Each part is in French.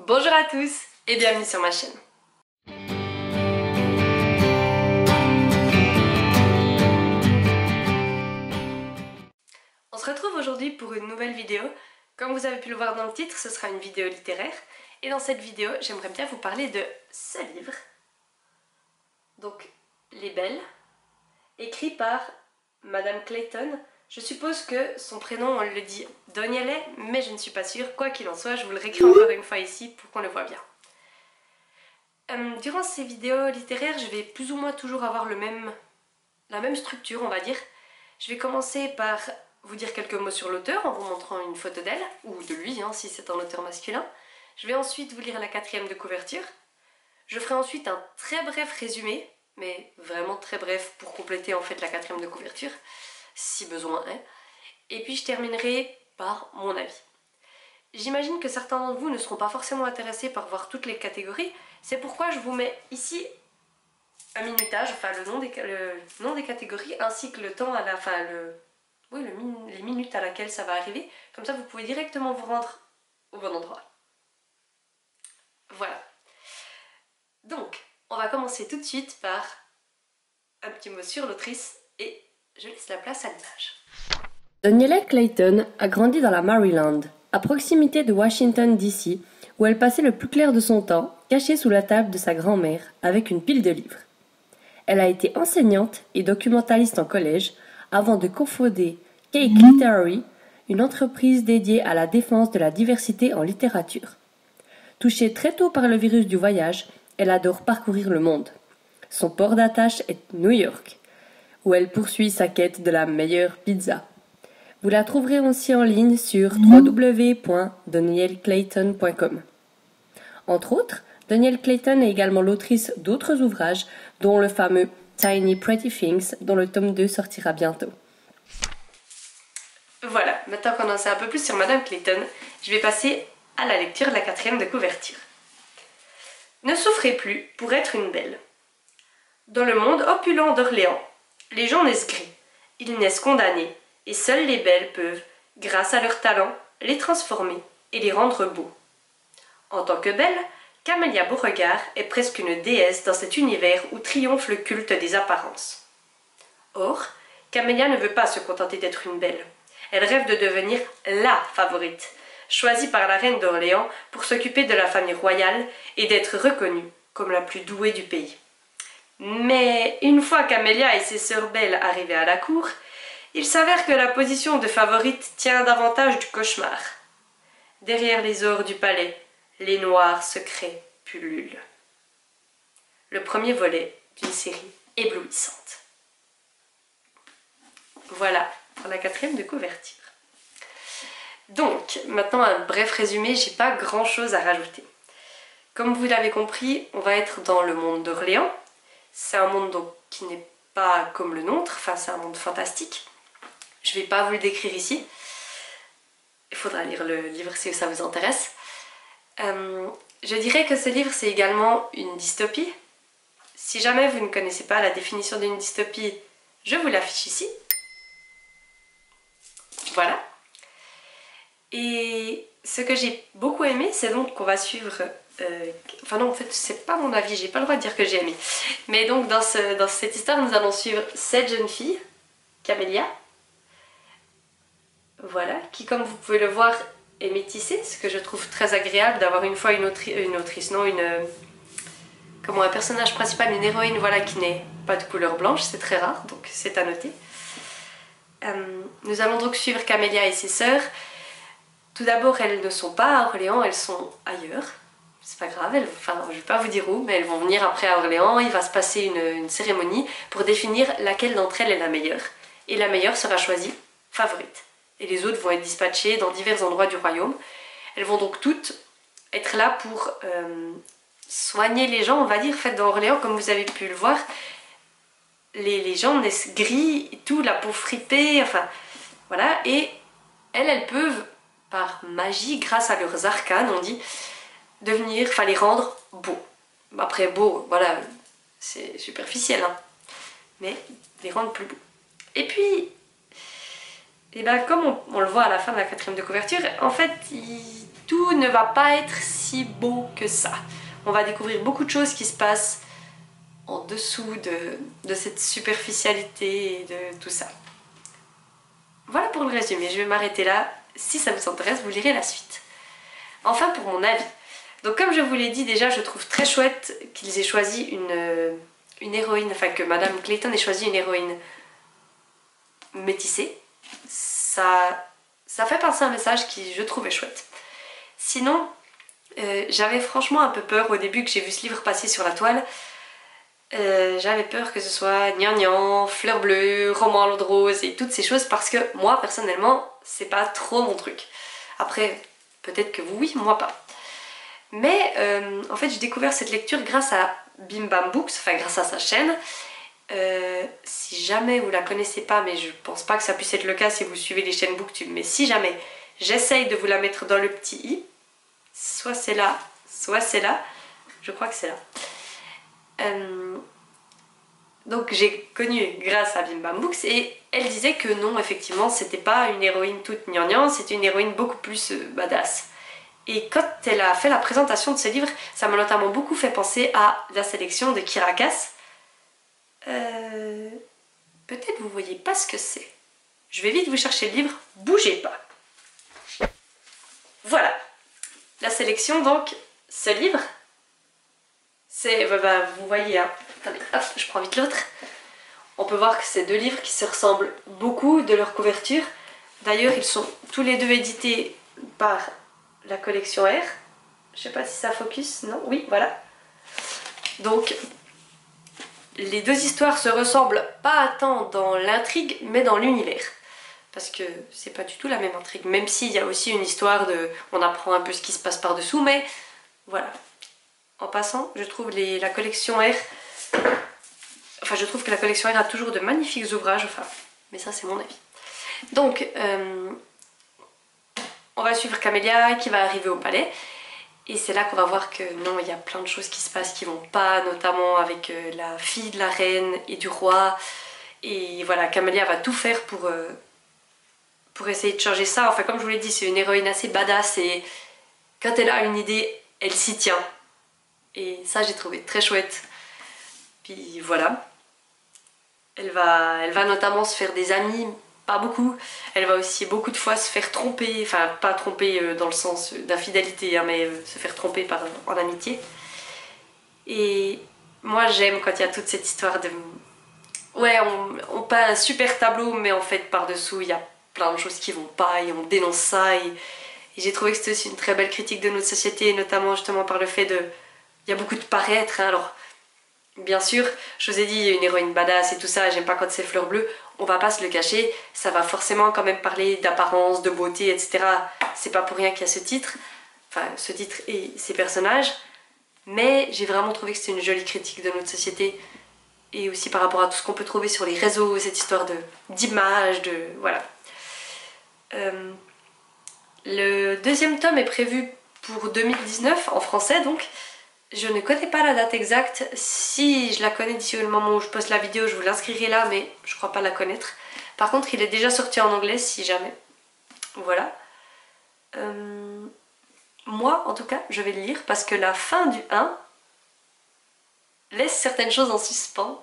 Bonjour à tous et bienvenue sur ma chaîne. On se retrouve aujourd'hui pour une nouvelle vidéo. Comme vous avez pu le voir dans le titre, ce sera une vidéo littéraire. Et dans cette vidéo, j'aimerais bien vous parler de ce livre. Donc, Les Belles, écrit par Madame Clayton. Je suppose que son prénom, on le dit Daniele, mais je ne suis pas sûre. Quoi qu'il en soit, je vous le réécris encore une fois ici pour qu'on le voit bien. Durant ces vidéos littéraires, je vais plus ou moins toujours avoir la même structure, on va dire. Je vais commencer par vous dire quelques mots sur l'auteur en vous montrant une photo d'elle, ou de lui, hein, si c'est un auteur masculin. Je vais ensuite vous lire la 4e de couverture. Je ferai ensuite un très bref résumé, mais vraiment très bref pour compléter en fait la 4e de couverture, si besoin est. Et puis je terminerai par mon avis. J'imagine que certains d'entre vous ne seront pas forcément intéressés par voir toutes les catégories, c'est pourquoi je vous mets ici un minutage, enfin le nom des catégories, ainsi que le temps à la fin, les minutes à laquelle ça va arriver. Comme ça vous pouvez directement vous rendre au bon endroit. Voilà. Donc, on va commencer tout de suite par un petit mot sur l'autrice et je laisse la place à l'image. Danielle Clayton a grandi dans la Maryland, à proximité de Washington DC, où elle passait le plus clair de son temps, cachée sous la table de sa grand-mère, avec une pile de livres. Elle a été enseignante et documentaliste en collège, avant de cofonder Cake Literary, une entreprise dédiée à la défense de la diversité en littérature. Touchée très tôt par le virus du voyage, elle adore parcourir le monde. Son port d'attache est New York, où elle poursuit sa quête de la meilleure pizza. Vous la trouverez aussi en ligne sur www.danielleclayton.com. Entre autres, Danielle Clayton est également l'autrice d'autres ouvrages, dont le fameux Tiny Pretty Things, dont le tome 2 sortira bientôt. Voilà, maintenant qu'on en sait un peu plus sur Madame Clayton, je vais passer à la lecture de la 4e de couverture. Ne souffrez plus pour être une belle. Dans le monde opulent d'Orléans, les gens naissent gris, ils naissent condamnés, et seules les belles peuvent, grâce à leur talent, les transformer et les rendre beaux. En tant que belle, Camélia Beauregard est presque une déesse dans cet univers où triomphe le culte des apparences. Or, Camélia ne veut pas se contenter d'être une belle. Elle rêve de devenir LA favorite, choisie par la reine d'Orléans pour s'occuper de la famille royale et d'être reconnue comme la plus douée du pays. Mais une fois Camélia et ses sœurs belles arrivées à la cour, il s'avère que la position de favorite tient davantage du cauchemar. Derrière les ors du palais, les noirs secrets pullulent. Le premier volet d'une série éblouissante. Voilà pour la 4e de couverture. Donc, maintenant un bref résumé, j'ai pas grand chose à rajouter. Comme vous l'avez compris, on va être dans le monde d'Orléans. C'est un monde donc qui n'est pas comme le nôtre, enfin c'est un monde fantastique. Je vais pas vous le décrire ici. Il faudra lire le livre si ça vous intéresse. Je dirais que ce livre c'est également une dystopie. Si jamais vous ne connaissez pas la définition d'une dystopie, je vous l'affiche ici. Voilà. Et ce que j'ai beaucoup aimé, c'est donc qu'on va suivre... enfin non, en fait, c'est pas mon avis, j'ai pas le droit de dire que j'ai aimé. Mais donc dans cette histoire, nous allons suivre cette jeune fille, Camélia. Voilà, qui comme vous pouvez le voir est métissée, ce que je trouve très agréable d'avoir une fois un personnage principal, une héroïne, voilà, qui n'est pas de couleur blanche, c'est très rare, donc c'est à noter. Nous allons donc suivre Camélia et ses sœurs. Tout d'abord, elles ne sont pas à Orléans, elles sont ailleurs. C'est pas grave, je vais pas vous dire où, mais elles vont venir après à Orléans. Il va se passer une cérémonie pour définir laquelle d'entre elles est la meilleure. Et la meilleure sera choisie favorite. Et les autres vont être dispatchées dans divers endroits du royaume. Elles vont donc toutes être là pour soigner les gens, on va dire. En fait, dans Orléans, comme vous avez pu le voir, les gens naissent gris, et tout, la peau fripée, enfin, voilà. Et elles peuvent, par magie, grâce à leurs arcanes, on dit, les rendre beaux. Après, beau, voilà, c'est superficiel, hein. Mais les rendre plus beaux. Et puis, comme on le voit à la fin de la 4e de couverture, en fait, tout ne va pas être si beau que ça. On va découvrir beaucoup de choses qui se passent en dessous de cette superficialité et de tout ça. Voilà pour le résumé, je vais m'arrêter là. Si ça vous intéresse, vous lirez la suite. Enfin, pour mon avis. Donc comme je vous l'ai dit déjà, je trouve très chouette qu'ils aient choisi une héroïne, enfin que Madame Clayton ait choisi une héroïne métissée. Ça fait passer un message qui je trouvais chouette. Sinon, j'avais franchement un peu peur au début que j'ai vu ce livre passer sur la toile. J'avais peur que ce soit gnangnan, fleurs bleues, roman à l'eau de rose et toutes ces choses parce que moi personnellement c'est pas trop mon truc. Après peut-être que vous oui, moi pas. Mais en fait j'ai découvert cette lecture grâce à Bim Bam Books, enfin grâce à sa chaîne. Si jamais vous la connaissez pas, mais je pense pas que ça puisse être le cas si vous suivez les chaînes Booktube, mais si jamais, j'essaye de vous la mettre dans le petit i. Soit c'est là, soit c'est là. Je crois que c'est là. Donc j'ai connu grâce à Bim Bam Books et elle disait que non, effectivement, c'était pas une héroïne toute gnangnan, c'était une héroïne beaucoup plus badass. Et quand elle a fait la présentation de ce livre, ça m'a notamment beaucoup fait penser à la sélection de Kiera Cass. Peut-être vous voyez pas ce que c'est. Je vais vite vous chercher le livre, bougez pas. Voilà. La sélection donc, ce livre, c'est, vous voyez, hein. Attendez, hop, je prends vite l'autre. On peut voir que c'est deux livres qui se ressemblent beaucoup de leur couverture. D'ailleurs, ils sont tous les deux édités par la collection R. Je sais pas si ça focus, non? Oui, voilà. Donc, les deux histoires se ressemblent pas tant dans l'intrigue, mais dans l'univers. Parce que c'est pas du tout la même intrigue, même s'il y a aussi une histoire de... On apprend un peu ce qui se passe par-dessous, mais voilà. En passant, je trouve la collection R... Enfin, je trouve que la collection R a toujours de magnifiques ouvrages, enfin, mais ça c'est mon avis. Donc, on va suivre Camélia qui va arriver au palais. Et c'est là qu'on va voir que non, il y a plein de choses qui se passent qui vont pas, notamment avec la fille de la reine et du roi. Et voilà, Camélia va tout faire pour essayer de changer ça. Enfin, comme je vous l'ai dit, c'est une héroïne assez badass et quand elle a une idée, elle s'y tient. Et ça, j'ai trouvé très chouette. Puis voilà. Elle va notamment se faire des amis, pas beaucoup. Elle va aussi beaucoup de fois se faire tromper, enfin pas tromper dans le sens d'infidélité, hein, mais se faire tromper en amitié. Et moi j'aime quand il y a toute cette histoire de... Ouais, on peint un super tableau, mais en fait par-dessous il y a plein de choses qui vont pas et on dénonce ça. Et j'ai trouvé que c'était aussi une très belle critique de notre société, notamment justement par le fait de... Il y a beaucoup de paraître, hein, alors... Bien sûr, je vous ai dit, une héroïne badass et tout ça, j'aime pas quand c'est fleur bleue, on va pas se le cacher, ça va forcément quand même parler d'apparence, de beauté, etc. C'est pas pour rien qu'il y a ce titre, enfin ce titre et ces personnages, mais j'ai vraiment trouvé que c'était une jolie critique de notre société et aussi par rapport à tout ce qu'on peut trouver sur les réseaux, cette histoire d'image, voilà. Le deuxième tome est prévu pour 2019, en français donc. Je ne connais pas la date exacte, si je la connais d'ici au moment où je poste la vidéo, je vous l'inscrirai là, mais je crois pas la connaître. Par contre, il est déjà sorti en anglais, si jamais. Voilà. Moi, en tout cas, je vais le lire, parce que la fin du 1 laisse certaines choses en suspens,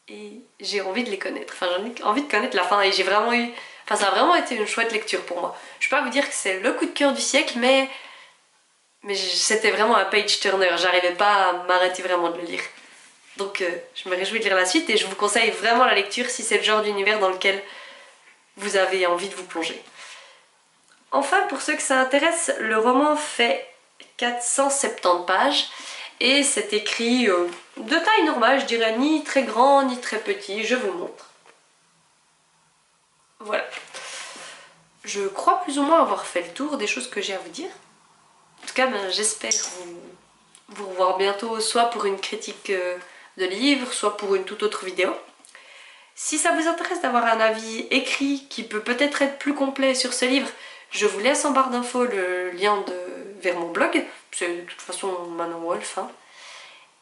et j'ai envie de les connaître. Enfin, j'ai envie de connaître la fin, et j'ai vraiment eu... Enfin, ça a vraiment été une chouette lecture pour moi. Je peux pas vous dire que c'est le coup de cœur du siècle, mais c'était vraiment un page turner, j'arrivais pas à m'arrêter vraiment de le lire. Donc je me réjouis de lire la suite et je vous conseille vraiment la lecture si c'est le genre d'univers dans lequel vous avez envie de vous plonger. Enfin, pour ceux que ça intéresse, le roman fait 470 pages et c'est écrit de taille normale, je dirais, ni très grand ni très petit, je vous montre. Voilà. Je crois plus ou moins avoir fait le tour des choses que j'ai à vous dire. En tout cas, j'espère vous revoir bientôt, soit pour une critique de livre, soit pour une toute autre vidéo. Si ça vous intéresse d'avoir un avis écrit qui peut peut-être être plus complet sur ce livre, je vous laisse en barre d'infos le lien vers mon blog. C'est de toute façon Manon Wolf. Hein.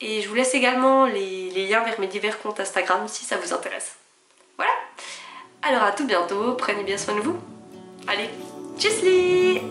Et je vous laisse également les liens vers mes divers comptes Instagram si ça vous intéresse. Voilà. Alors à tout bientôt, prenez bien soin de vous. Allez, tchussli!